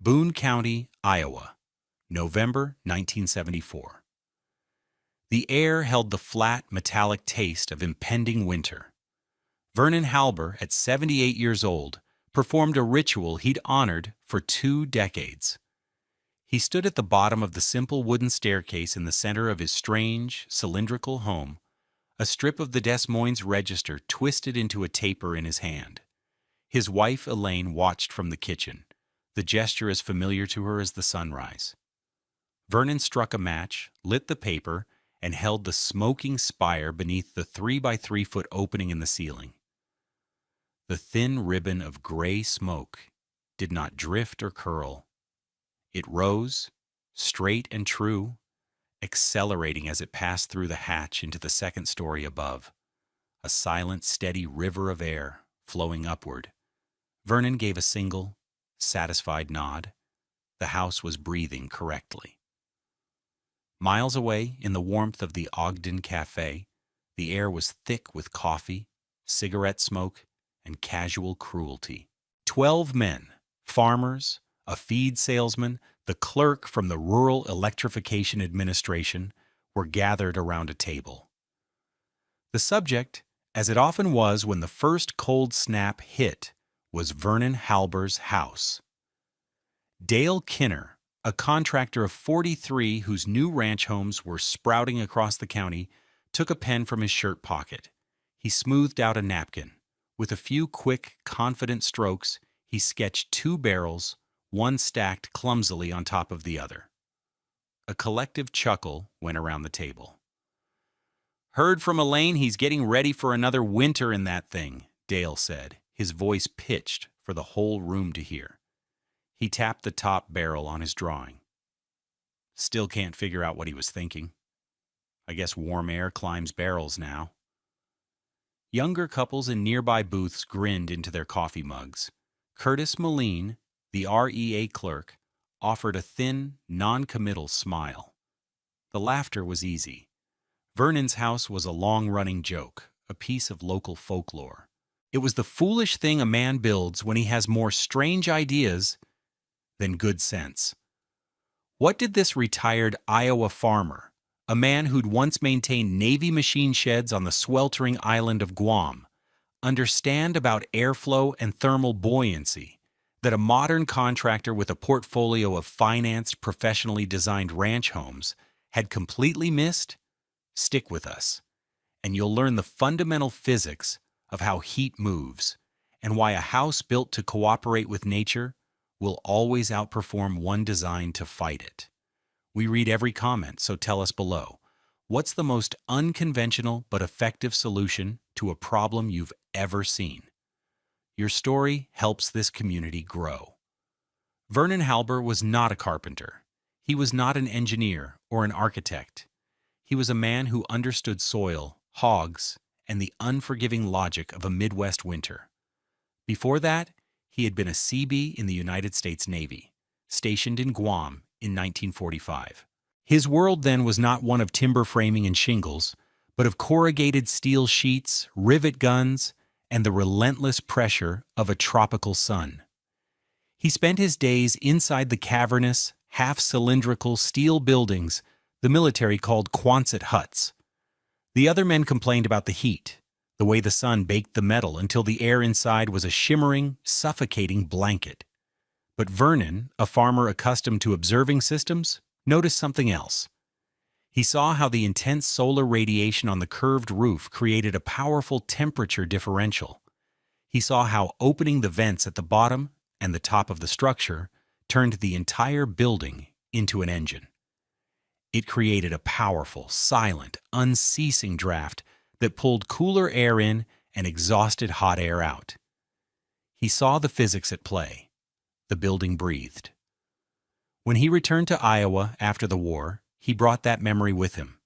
Boone County, Iowa, November 1974. The air held the flat, metallic taste of impending winter. Vernon Halber, at 78 years old, performed a ritual he'd honored for 2 decades. He stood at the bottom of the simple wooden staircase in the center of his strange, cylindrical home, a strip of the Des Moines Register twisted into a taper in his hand. His wife, Elaine, watched from the kitchen, the gesture as familiar to her as the sunrise. Vernon struck a match, lit the paper, and held the smoking spire beneath the 3-by-3-foot opening in the ceiling. The thin ribbon of gray smoke did not drift or curl. It rose, straight and true, accelerating as it passed through the hatch into the second story above, a silent, steady river of air flowing upward. Vernon gave a single, satisfied nod. The house was breathing correctly. Miles away, in the warmth of the Ogden Cafe, the air was thick with coffee, cigarette smoke, and casual cruelty. 12 men, farmers, a feed salesman, the clerk from the Rural Electrification Administration, were gathered around a table. The subject, as it often was when the first cold snap hit, was Vernon Halber's house. Dale Kinner, a contractor of 43 whose new ranch homes were sprouting across the county, took a pen from his shirt pocket. He smoothed out a napkin. With a few quick, confident strokes, he sketched 2 barrels, one stacked clumsily on top of the other. A collective chuckle went around the table. "Heard from Elaine he's getting ready for another winter in that thing," Dale said, his voice pitched for the whole room to hear. He tapped the top barrel on his drawing. Still can't figure out what he was thinking. I guess warm air climbs barrels now. Younger couples in nearby booths grinned into their coffee mugs. Curtis Moline, the REA clerk, offered a thin, non-committal smile. The laughter was easy. Vernon's house was a long-running joke, a piece of local folklore. It was the foolish thing a man builds when he has more strange ideas than good sense. What did this retired Iowa farmer, a man who'd once maintained Navy machine sheds on the sweltering island of Guam, understand about airflow and thermal buoyancy that a modern contractor with a portfolio of financed, professionally designed ranch homes had completely missed? Stick with us, and you'll learn the fundamental physics of how heat moves and why a house built to cooperate with nature will always outperform one designed to fight it. We read every comment, so tell us below. What's the most unconventional but effective solution to a problem you've ever seen? Your story helps this community grow. Vernon Halber was not a carpenter. He was not an engineer or an architect. He was a man who understood soil, hogs, and the unforgiving logic of a Midwest winter. Before that, he had been a Seabee in the United States Navy, stationed in Guam in 1945. His world then was not one of timber framing and shingles, but of corrugated steel sheets, rivet guns, and the relentless pressure of a tropical sun. He spent his days inside the cavernous, half-cylindrical steel buildings the military called Quonset huts. The other men complained about the heat, the way the sun baked the metal until the air inside was a shimmering, suffocating blanket. But Vernon, a farmer accustomed to observing systems, noticed something else. He saw how the intense solar radiation on the curved roof created a powerful temperature differential. He saw how opening the vents at the bottom and the top of the structure turned the entire building into an engine. It created a powerful, silent, unceasing draft that pulled cooler air in and exhausted hot air out. He saw the physics at play. The building breathed. When he returned to Iowa after the war, he brought that memory with him.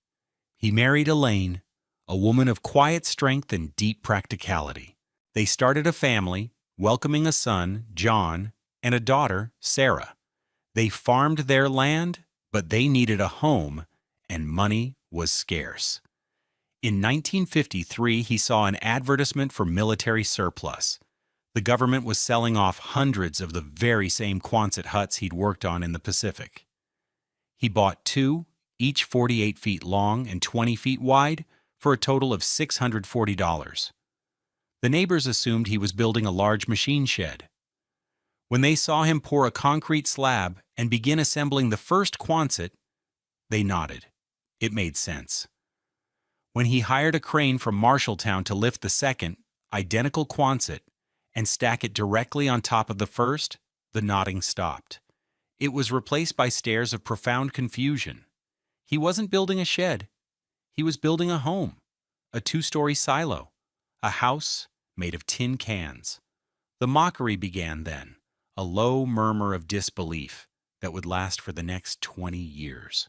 He married Elaine, a woman of quiet strength and deep practicality. They started a family, welcoming a son, John, and a daughter, Sarah. They farmed their land, but they needed a home, and money was scarce. In 1953, he saw an advertisement for military surplus. The government was selling off hundreds of the very same Quonset huts he'd worked on in the Pacific. He bought two, each 48 feet long and 20 feet wide, for a total of $640. The neighbors assumed he was building a large machine shed. When they saw him pour a concrete slab and begin assembling the first Quonset, they nodded. It made sense. When he hired a crane from Marshalltown to lift the second, identical Quonset, and stack it directly on top of the first, the nodding stopped. It was replaced by stares of profound confusion. He wasn't building a shed. He was building a home, a 2-story silo, a house made of tin cans. The mockery began then, a low murmur of disbelief that would last for the next 20 years.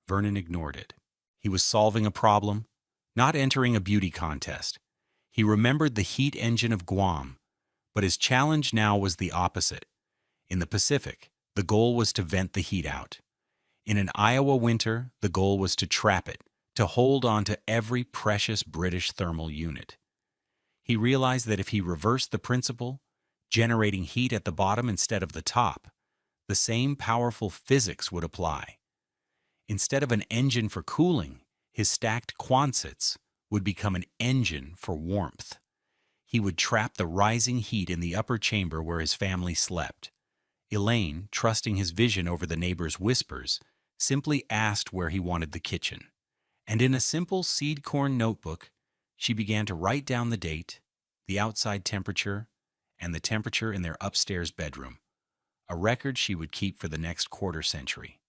Vernon ignored it. He was solving a problem, not entering a beauty contest. He remembered the heat engine of Guam, but his challenge now was the opposite. In the Pacific, the goal was to vent the heat out. In an Iowa winter, the goal was to trap it, to hold on to every precious British thermal unit. He realized that if he reversed the principle, generating heat at the bottom instead of the top, the same powerful physics would apply. Instead of an engine for cooling, his stacked Quonsets would become an engine for warmth. He would trap the rising heat in the upper chamber where his family slept. Elaine, trusting his vision over the neighbors' whispers, simply asked where he wanted the kitchen. And in a simple seed corn notebook, she began to write down the date, the outside temperature, and the temperature in their upstairs bedroom, a record she would keep for the next quarter century.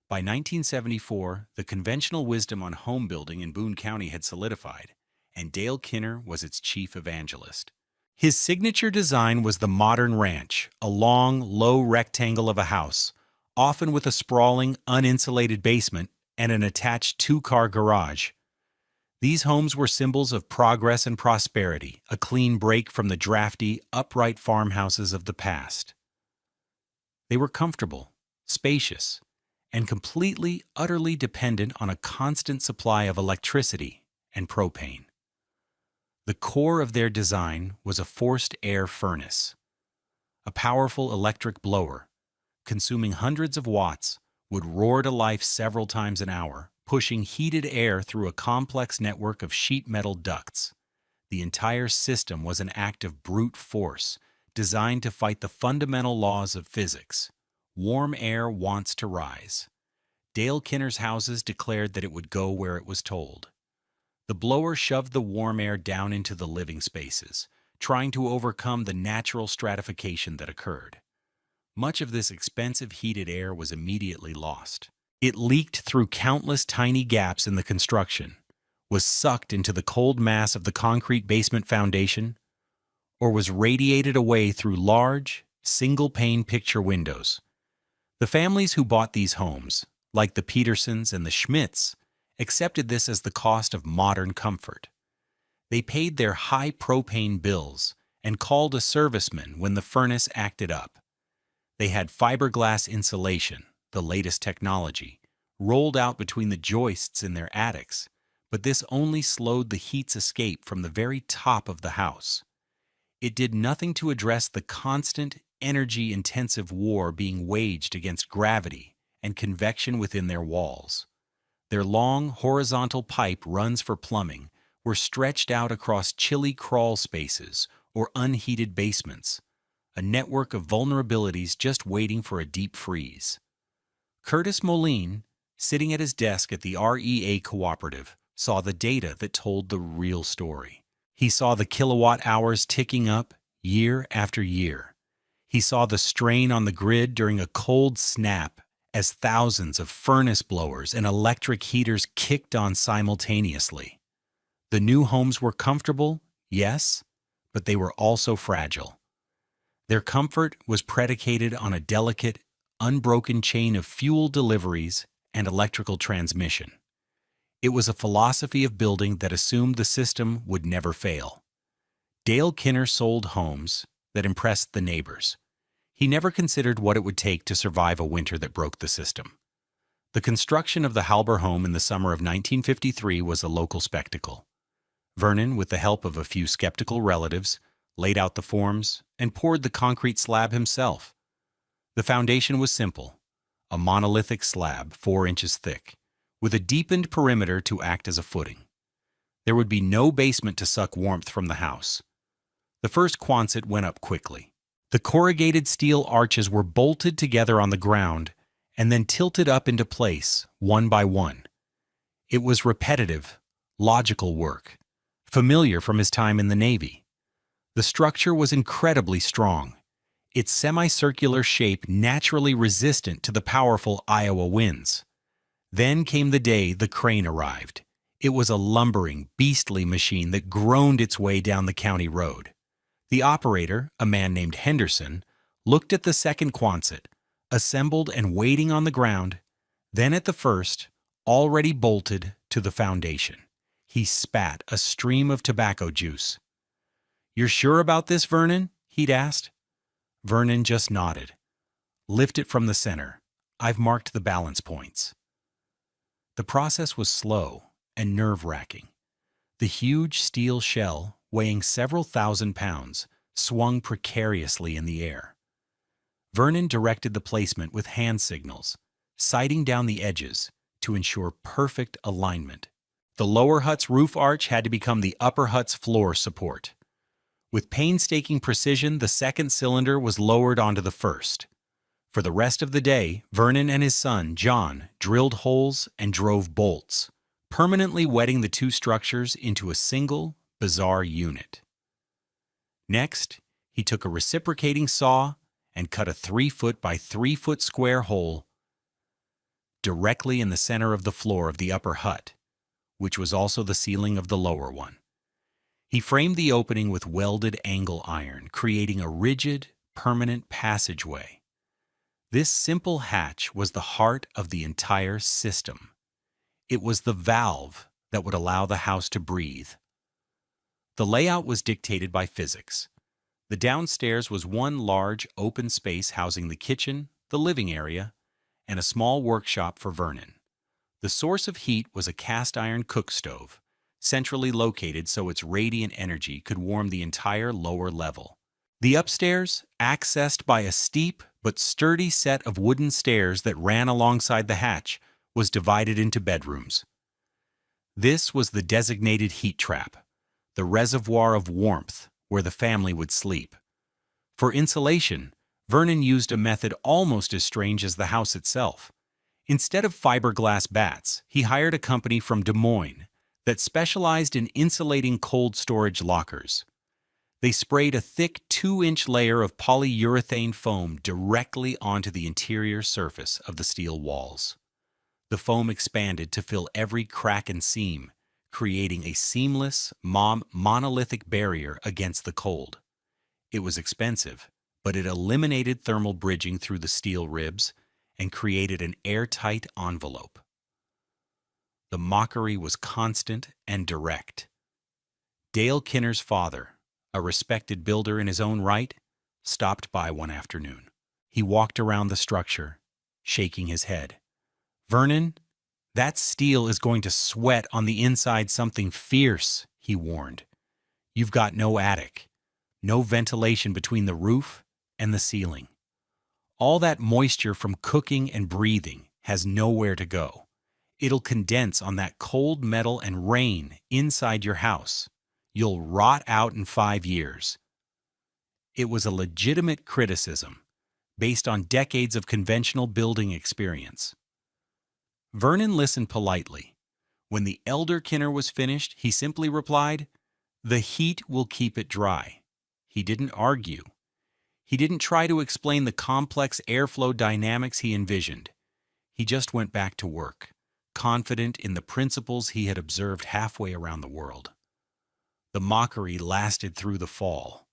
By 1974, the conventional wisdom on home building in Boone County had solidified, and Dale Kinner was its chief evangelist. His signature design was the modern ranch, a long, low rectangle of a house, often with a sprawling, uninsulated basement and an attached 2-car garage. These homes were symbols of progress and prosperity, a clean break from the drafty, upright farmhouses of the past. They were comfortable, spacious, and completely, utterly dependent on a constant supply of electricity and propane. The core of their design was a forced air furnace. A powerful electric blower, consuming hundreds of watts, would roar to life several times an hour, pushing heated air through a complex network of sheet metal ducts. The entire system was an act of brute force, designed to fight the fundamental laws of physics. Warm air wants to rise. Dale Kinner's houses declared that it would go where it was told. The blower shoved the warm air down into the living spaces, trying to overcome the natural stratification that occurred. Much of this expensive heated air was immediately lost. It leaked through countless tiny gaps in the construction, was sucked into the cold mass of the concrete basement foundation, or was radiated away through large, single-pane picture windows. The families who bought these homes, like the Petersons and the Schmidts, accepted this as the cost of modern comfort. They paid their high propane bills and called a serviceman when the furnace acted up. They had fiberglass insulation, the latest technology, rolled out between the joists in their attics, but this only slowed the heat's escape from the very top of the house. It did nothing to address the constant, energy-intensive war being waged against gravity and convection within their walls. Their long, horizontal pipe runs for plumbing were stretched out across chilly crawl spaces or unheated basements, a network of vulnerabilities just waiting for a deep freeze. Curtis Moline, sitting at his desk at the REA Cooperative, saw the data that told the real story. He saw the kilowatt hours ticking up year after year. He saw the strain on the grid during a cold snap as thousands of furnace blowers and electric heaters kicked on simultaneously. The new homes were comfortable, yes, but they were also fragile. Their comfort was predicated on a delicate, unbroken chain of fuel deliveries and electrical transmission. It was a philosophy of building that assumed the system would never fail. Dale Kinner sold homes that impressed the neighbors. He never considered what it would take to survive a winter that broke the system. The construction of the Halber home in the summer of 1953 was a local spectacle. Vernon, with the help of a few skeptical relatives, laid out the forms, and poured the concrete slab himself. The foundation was simple, a monolithic slab 4 inches thick, with a deepened perimeter to act as a footing. There would be no basement to suck warmth from the house. The first Quonset went up quickly. The corrugated steel arches were bolted together on the ground and then tilted up into place, one by one. It was repetitive, logical work, familiar from his time in the Navy. The structure was incredibly strong, its semicircular shape naturally resistant to the powerful Iowa winds. Then came the day the crane arrived. It was a lumbering, beastly machine that groaned its way down the county road. The operator, a man named Henderson, looked at the second Quonset, assembled and waiting on the ground, then at the first, already bolted to the foundation. He spat a stream of tobacco juice. "You're sure about this, Vernon?" he'd asked. Vernon just nodded. "Lift it from the center. I've marked the balance points." The process was slow and nerve-wracking. The huge steel shell, weighing several thousand pounds, swung precariously in the air. Vernon directed the placement with hand signals, sighting down the edges to ensure perfect alignment. The lower hut's roof arch had to become the upper hut's floor support. With painstaking precision, the second cylinder was lowered onto the first. For the rest of the day, Vernon and his son, John, drilled holes and drove bolts, permanently wedding the two structures into a single, bizarre unit. Next, he took a reciprocating saw and cut a 3-foot by 3-foot square hole directly in the center of the floor of the upper hut, which was also the ceiling of the lower one. He framed the opening with welded angle iron, creating a rigid, permanent passageway. This simple hatch was the heart of the entire system. It was the valve that would allow the house to breathe. The layout was dictated by physics. The downstairs was one large, open space housing the kitchen, the living area, and a small workshop for Vernon. The source of heat was a cast-iron cook stove, centrally located so its radiant energy could warm the entire lower level. The upstairs, accessed by a steep but sturdy set of wooden stairs that ran alongside the hatch, was divided into bedrooms. This was the designated heat trap, the reservoir of warmth where the family would sleep. For insulation, Vernon used a method almost as strange as the house itself. Instead of fiberglass bats, he hired a company from Des Moines that specialized in insulating cold storage lockers. They sprayed a thick 2-inch layer of polyurethane foam directly onto the interior surface of the steel walls. The foam expanded to fill every crack and seam, creating a seamless, monolithic barrier against the cold. It was expensive, but it eliminated thermal bridging through the steel ribs and created an airtight envelope. The mockery was constant and direct. Dale Kinner's father, a respected builder in his own right, stopped by one afternoon. He walked around the structure, shaking his head. "Vernon, that steel is going to sweat on the inside something fierce," he warned. "You've got no attic, no ventilation between the roof and the ceiling. All that moisture from cooking and breathing has nowhere to go. It'll condense on that cold metal and rain inside your house. You'll rot out in 5 years." It was a legitimate criticism, based on decades of conventional building experience. Vernon listened politely. When the elder Kinner was finished, he simply replied, "The heat will keep it dry." He didn't argue. He didn't try to explain the complex airflow dynamics he envisioned. He just went back to work, confident in the principles he had observed halfway around the world. The mockery lasted through the fall.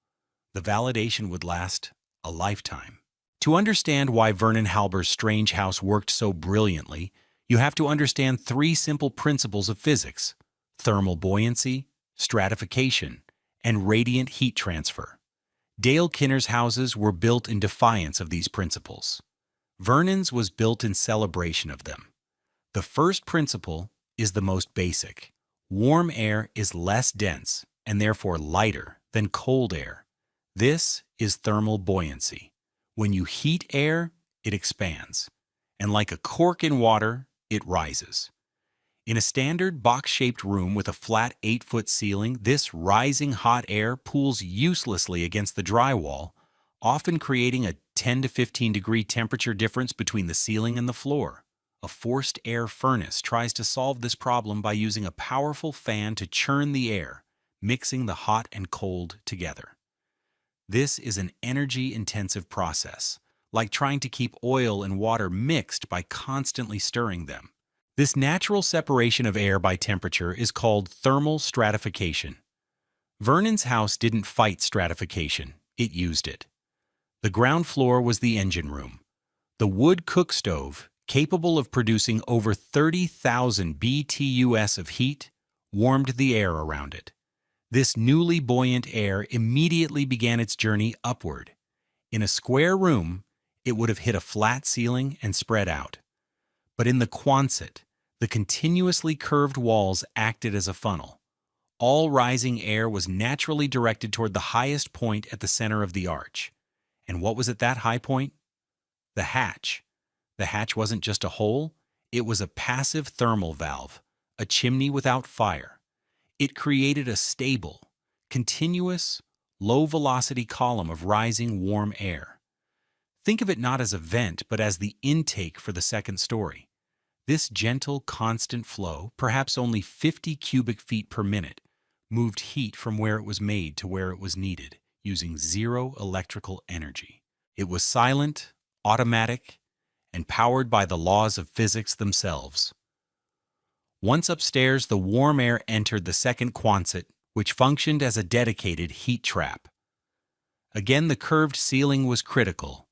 The validation would last a lifetime. To understand why Vernon Halber's strange house worked so brilliantly, you have to understand 3 simple principles of physics: thermal buoyancy, stratification, and radiant heat transfer. Dale Kinner's houses were built in defiance of these principles. Vernon's was built in celebration of them. The first principle is the most basic. Warm air is less dense and therefore lighter than cold air. This is thermal buoyancy. When you heat air, it expands. And like a cork in water, it rises. In a standard box-shaped room with a flat 8-foot ceiling, this rising hot air pools uselessly against the drywall, often creating a 10 to 15 degree temperature difference between the ceiling and the floor. A forced air furnace tries to solve this problem by using a powerful fan to churn the air, mixing the hot and cold together. This is an energy-intensive process, like trying to keep oil and water mixed by constantly stirring them. This natural separation of air by temperature is called thermal stratification. Vernon's house didn't fight stratification, it used it. The ground floor was the engine room. The wood cook stove, capable of producing over 30,000 BTUs of heat, warmed the air around it. This newly buoyant air immediately began its journey upward. In a square room, it would have hit a flat ceiling and spread out. But in the Quonset, the continuously curved walls acted as a funnel. All rising air was naturally directed toward the highest point at the center of the arch. And what was at that high point? The hatch. The hatch wasn't just a hole, it was a passive thermal valve, a chimney without fire. It created a stable, continuous, low-velocity column of rising warm air. Think of it not as a vent, but as the intake for the second story. This gentle, constant flow, perhaps only 50 cubic feet per minute, moved heat from where it was made to where it was needed, using zero electrical energy. It was silent, automatic, and powered by the laws of physics themselves. Once upstairs, the warm air entered the second Quonset, which functioned as a dedicated heat trap. Again, the curved ceiling was critical.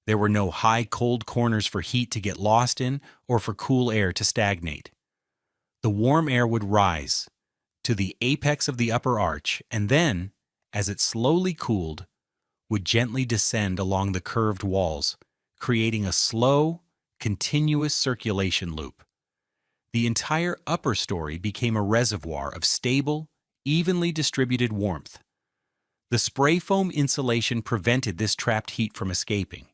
There were no high, cold corners for heat to get lost in or for cool air to stagnate. The warm air would rise to the apex of the upper arch and then, as it slowly cooled, would gently descend along the curved walls, creating a slow, continuous circulation loop. The entire upper story became a reservoir of stable, evenly distributed warmth. The spray foam insulation prevented this trapped heat from escaping.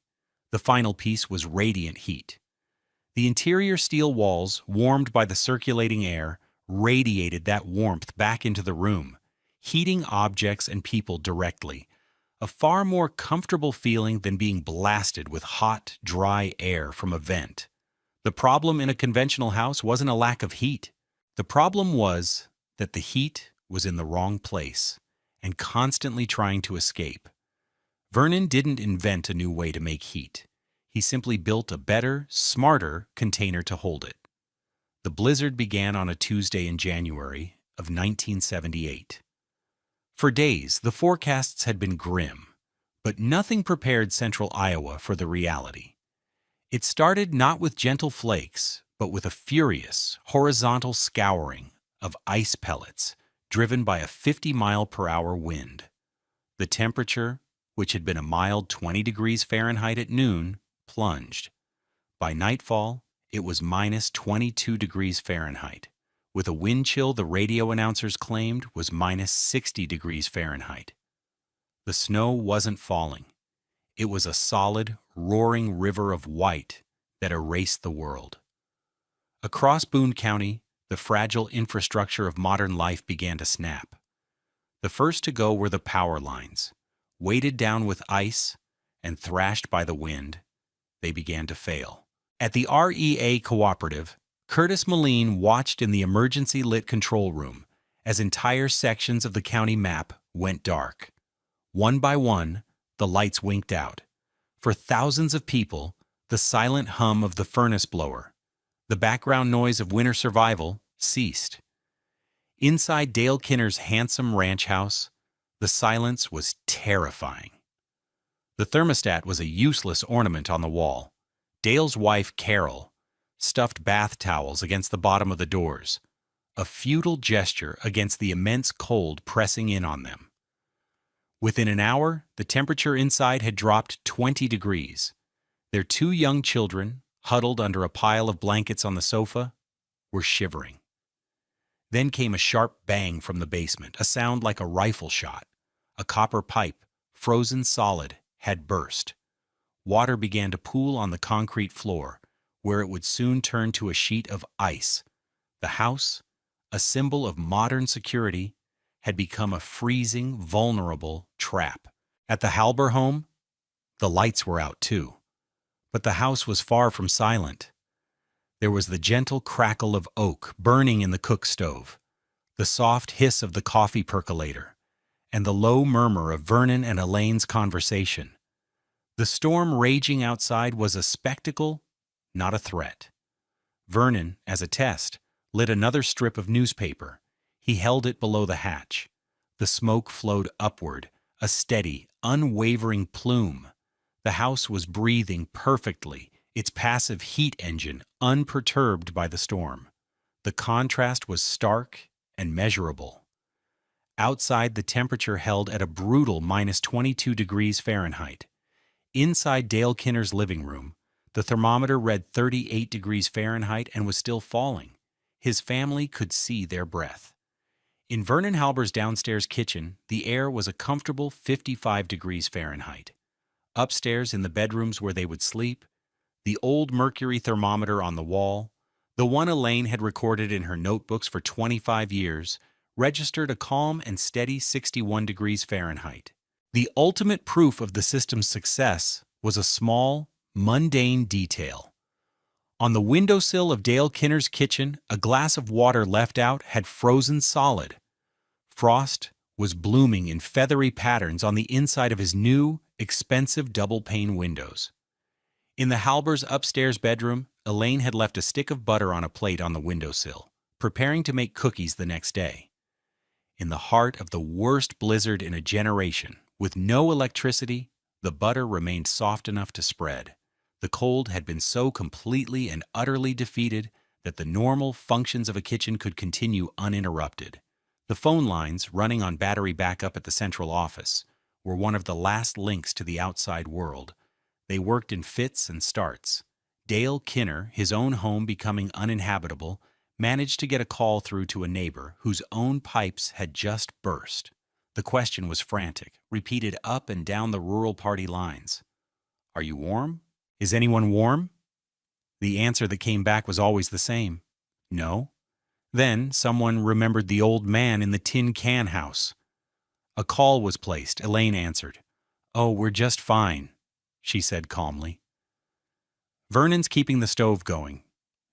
The final piece was radiant heat. The interior steel walls, warmed by the circulating air, radiated that warmth back into the room, heating objects and people directly, a far more comfortable feeling than being blasted with hot, dry air from a vent. The problem in a conventional house wasn't a lack of heat. The problem was that the heat was in the wrong place and constantly trying to escape. Vernon didn't invent a new way to make heat. He simply built a better, smarter container to hold it. The blizzard began on a Tuesday in January of 1978. For days, the forecasts had been grim, but nothing prepared central Iowa for the reality. It started not with gentle flakes, but with a furious, horizontal scouring of ice pellets driven by a 50-mile-per-hour wind. The temperature, which had been a mild 20 degrees Fahrenheit at noon, plunged. By nightfall, it was minus 22 degrees Fahrenheit, with a wind chill the radio announcers claimed was minus 60 degrees Fahrenheit. The snow wasn't falling. It was a solid, roaring river of white that erased the world. Across Boone County, the fragile infrastructure of modern life began to snap. The first to go were the power lines. Weighted down with ice and thrashed by the wind, they began to fail. At the REA Cooperative, Curtis Moline watched in the emergency-lit control room as entire sections of the county map went dark. One by one, the lights winked out. For thousands of people, the silent hum of the furnace blower, the background noise of winter survival, ceased. Inside Dale Kinner's handsome ranch house, the silence was terrifying. The thermostat was a useless ornament on the wall. Dale's wife, Carol, stuffed bath towels against the bottom of the doors, a futile gesture against the immense cold pressing in on them. Within an hour, the temperature inside had dropped 20 degrees. Their two young children, huddled under a pile of blankets on the sofa, were shivering. Then came a sharp bang from the basement, a sound like a rifle shot. A copper pipe, frozen solid, had burst. Water began to pool on the concrete floor, where it would soon turn to a sheet of ice. The house, a symbol of modern security, had become a freezing, vulnerable trap. At the Halber home, the lights were out too. But the house was far from silent. There was the gentle crackle of oak burning in the cook stove, the soft hiss of the coffee percolator, and the low murmur of Vernon and Elaine's conversation. The storm raging outside was a spectacle, not a threat. Vernon, as a test, lit another strip of newspaper. He held it below the hatch. The smoke flowed upward, a steady, unwavering plume. The house was breathing perfectly, its passive heat engine unperturbed by the storm. The contrast was stark and measurable. Outside, the temperature held at a brutal -22 degrees Fahrenheit. Inside Dale Kinner's living room, the thermometer read 38 degrees Fahrenheit and was still falling. His family could see their breath. In Vernon Halber's downstairs kitchen, the air was a comfortable 55 degrees Fahrenheit. Upstairs in the bedrooms where they would sleep, the old mercury thermometer on the wall, the one Elaine had recorded in her notebooks for 25 years, registered a calm and steady 61 degrees Fahrenheit. The ultimate proof of the system's success was a small, mundane detail. On the windowsill of Dale Kinner's kitchen, a glass of water left out had frozen solid. Frost was blooming in feathery patterns on the inside of his new, expensive double-pane windows. In the Halbers' upstairs bedroom, Elaine had left a stick of butter on a plate on the windowsill, preparing to make cookies the next day. In the heart of the worst blizzard in a generation, with no electricity, the butter remained soft enough to spread. The cold had been so completely and utterly defeated that the normal functions of a kitchen could continue uninterrupted. The phone lines, running on battery backup at the central office, were one of the last links to the outside world. They worked in fits and starts. Dale Kinner, his own home becoming uninhabitable, managed to get a call through to a neighbor whose own pipes had just burst. The question was frantic, repeated up and down the rural party lines. "Are you warm? Is anyone warm?" The answer that came back was always the same. No. Then someone remembered the old man in the tin can house. A call was placed. Elaine answered. "Oh, we're just fine," she said calmly. "Vernon's keeping the stove going.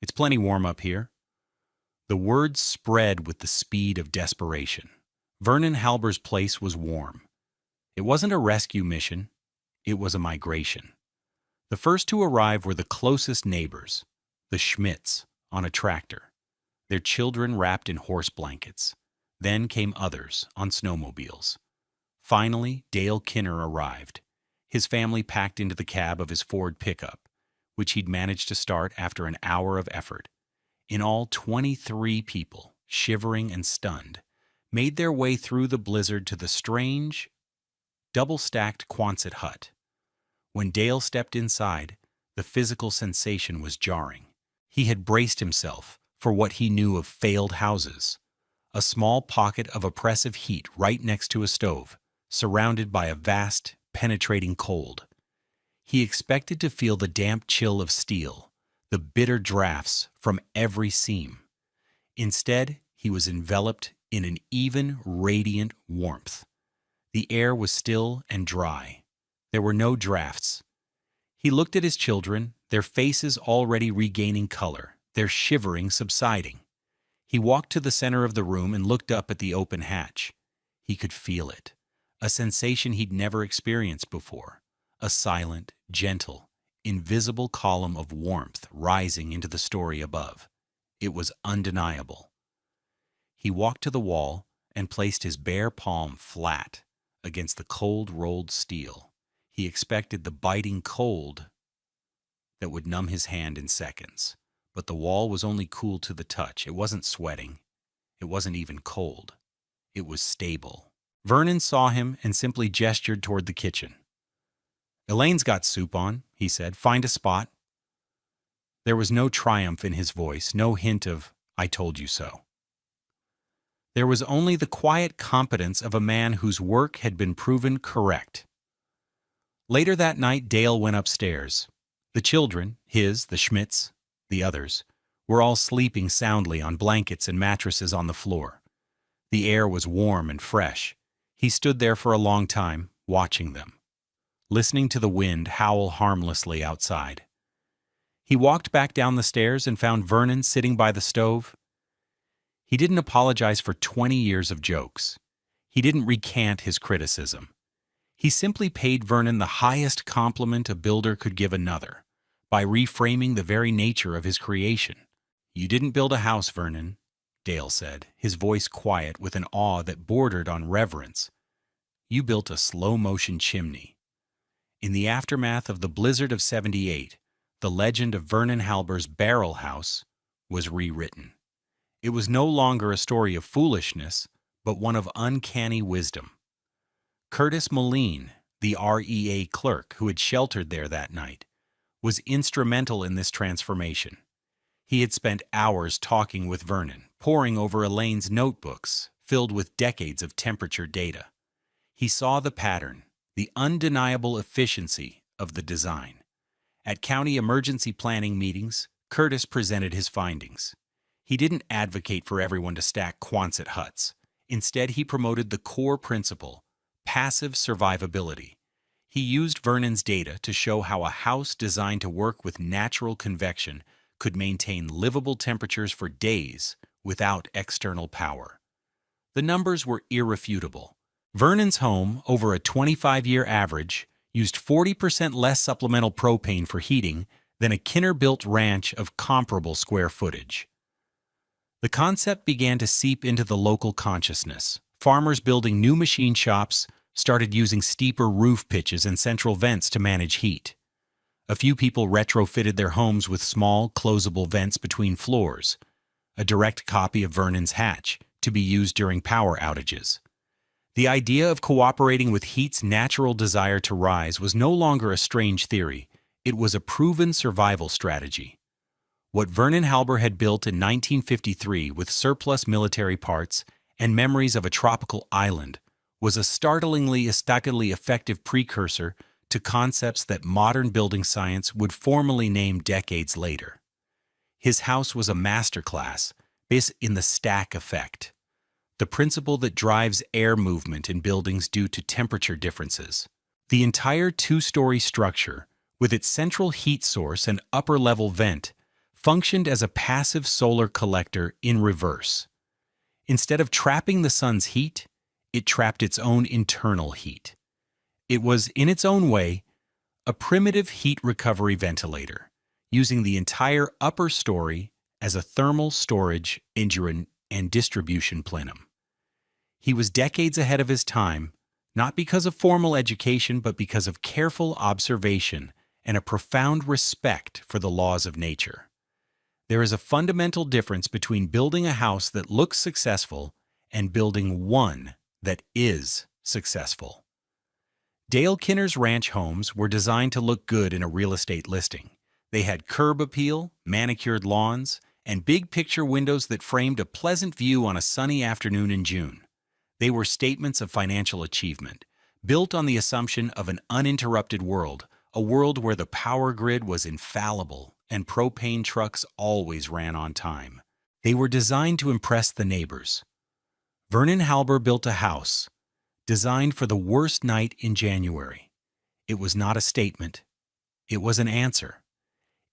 It's plenty warm up here." The words spread with the speed of desperation. Vernon Halber's place was warm. It wasn't a rescue mission. It was a migration. The first to arrive were the closest neighbors, the Schmidts, on a tractor, their children wrapped in horse blankets. Then came others on snowmobiles. Finally, Dale Kinner arrived. His family packed into the cab of his Ford pickup, which he'd managed to start after an hour of effort. In all, 23 people, shivering and stunned, made their way through the blizzard to the strange, double-stacked Quonset hut. When Dale stepped inside, the physical sensation was jarring. He had braced himself for what he knew of failed houses, a small pocket of oppressive heat right next to a stove, surrounded by a vast, penetrating cold. He expected to feel the damp chill of steel, the bitter drafts from every seam. Instead, he was enveloped in an even, radiant warmth. The air was still and dry. There were no drafts. He looked at his children, their faces already regaining color, their shivering subsiding. He walked to the center of the room and looked up at the open hatch. He could feel it, a sensation he'd never experienced before, a silent, gentle, invisible column of warmth rising into the story above. It was undeniable. He walked to the wall and placed his bare palm flat against the cold rolled steel. He expected the biting cold that would numb his hand in seconds. But the wall was only cool to the touch. It wasn't sweating. It wasn't even cold. It was stable. Vernon saw him and simply gestured toward the kitchen. "Elaine's got soup on," he said. "Find a spot." There was no triumph in his voice, no hint of, "I told you so." There was only the quiet competence of a man whose work had been proven correct. Later that night, Dale went upstairs. The children, the Schmidts, the others, were all sleeping soundly on blankets and mattresses on the floor. The air was warm and fresh. He stood there for a long time, watching them, listening to the wind howl harmlessly outside. He walked back down the stairs and found Vernon sitting by the stove. He didn't apologize for 20 years of jokes. He didn't recant his criticism. He simply paid Vernon the highest compliment a builder could give another, by reframing the very nature of his creation. "You didn't build a house, Vernon," Dale said, his voice quiet with an awe that bordered on reverence. "You built a slow-motion chimney." In the aftermath of the blizzard of '78, the legend of Vernon Halber's barrel house was rewritten. It was no longer a story of foolishness, but one of uncanny wisdom. Curtis Moline, the REA clerk who had sheltered there that night, was instrumental in this transformation. He had spent hours talking with Vernon, poring over Elaine's notebooks filled with decades of temperature data. He saw the pattern, the undeniable efficiency of the design. At county emergency planning meetings, Curtis presented his findings. He didn't advocate for everyone to stack Quonset huts. Instead, he promoted the core principle: passive survivability. He used Vernon's data to show how a house designed to work with natural convection could maintain livable temperatures for days without external power. The numbers were irrefutable. Vernon's home, over a 25-year average, used 40% less supplemental propane for heating than a Kinner-built ranch of comparable square footage. The concept began to seep into the local consciousness. Farmers building new machine shops started using steeper roof pitches and central vents to manage heat. A few people retrofitted their homes with small, closable vents between floors, a direct copy of Vernon's hatch, to be used during power outages. The idea of cooperating with heat's natural desire to rise was no longer a strange theory. It was a proven survival strategy. What Vernon Halber had built in 1953 with surplus military parts and memories of a tropical island was a startlingly aesthetically effective precursor to concepts that modern building science would formally name decades later. His house was a masterclass based in the stack effect, the principle that drives air movement in buildings due to temperature differences. The entire two-story structure, with its central heat source and upper-level vent, functioned as a passive solar collector in reverse. Instead of trapping the sun's heat, it trapped its own internal heat. It was, in its own way, a primitive heat recovery ventilator, using the entire upper story as a thermal storage, engine, and distribution plenum. He was decades ahead of his time, not because of formal education, but because of careful observation and a profound respect for the laws of nature. There is a fundamental difference between building a house that looks successful and building one that is successful. Dale Kinner's ranch homes were designed to look good in a real estate listing. They had curb appeal, manicured lawns, and big-picture windows that framed a pleasant view on a sunny afternoon in June. They were statements of financial achievement, built on the assumption of an uninterrupted world, a world where the power grid was infallible and propane trucks always ran on time. They were designed to impress the neighbors. Vernon Halber built a house designed for the worst night in January. It was not a statement. It was an answer.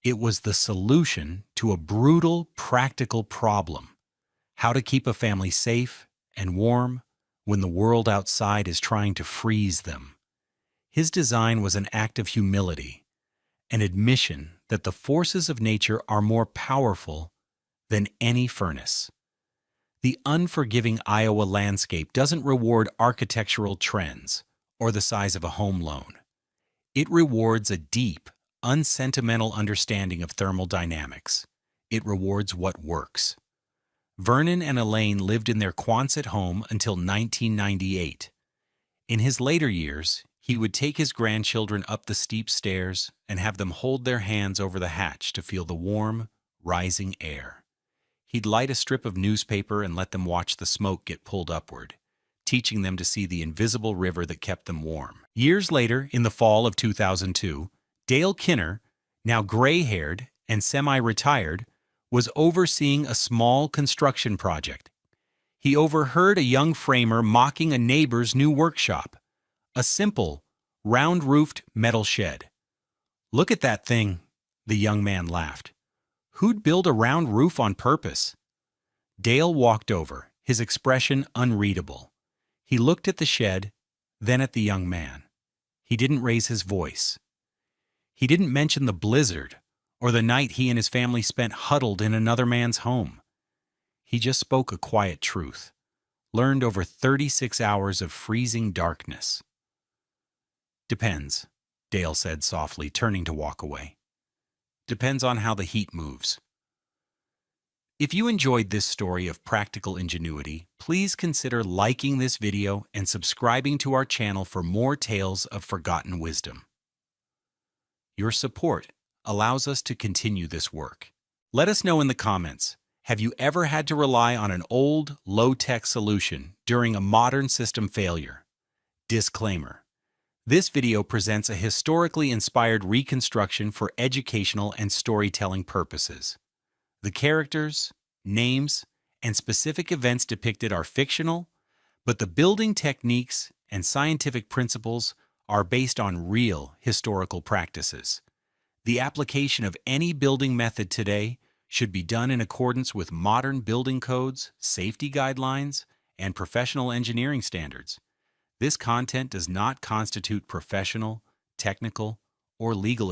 It was the solution to a brutal, practical problem: how to keep a family safe and warm when the world outside is trying to freeze them. His design was an act of humility, an admission that the forces of nature are more powerful than any furnace. The unforgiving Iowa landscape doesn't reward architectural trends or the size of a home loan. It rewards a deep, unsentimental understanding of thermal dynamics. It rewards what works. Vernon and Elaine lived in their Quonset home until 1998. In his later years, he would take his grandchildren up the steep stairs and have them hold their hands over the hatch to feel the warm, rising air. He'd light a strip of newspaper and let them watch the smoke get pulled upward, teaching them to see the invisible river that kept them warm. Years later, in the fall of 2002, Dale Kinner, now gray-haired and semi-retired, was overseeing a small construction project. He overheard a young framer mocking a neighbor's new workshop, a simple, round-roofed metal shed. "Look at that thing," the young man laughed. "Who'd build a round roof on purpose?" Dale walked over, his expression unreadable. He looked at the shed, then at the young man. He didn't raise his voice. He didn't mention the blizzard or the night he and his family spent huddled in another man's home. He just spoke a quiet truth, learned over 36 hours of freezing darkness. "Depends," Dale said softly, turning to walk away. "Depends on how the heat moves." If you enjoyed this story of practical ingenuity, please consider liking this video and subscribing to our channel for more tales of forgotten wisdom. Your support allows us to continue this work. Let us know in the comments, have you ever had to rely on an old, low-tech solution during a modern system failure? Disclaimer: this video presents a historically inspired reconstruction for educational and storytelling purposes. The characters, names, and specific events depicted are fictional, but the building techniques and scientific principles are based on real historical practices. The application of any building method today should be done in accordance with modern building codes, safety guidelines, and professional engineering standards. This content does not constitute professional, technical, or legal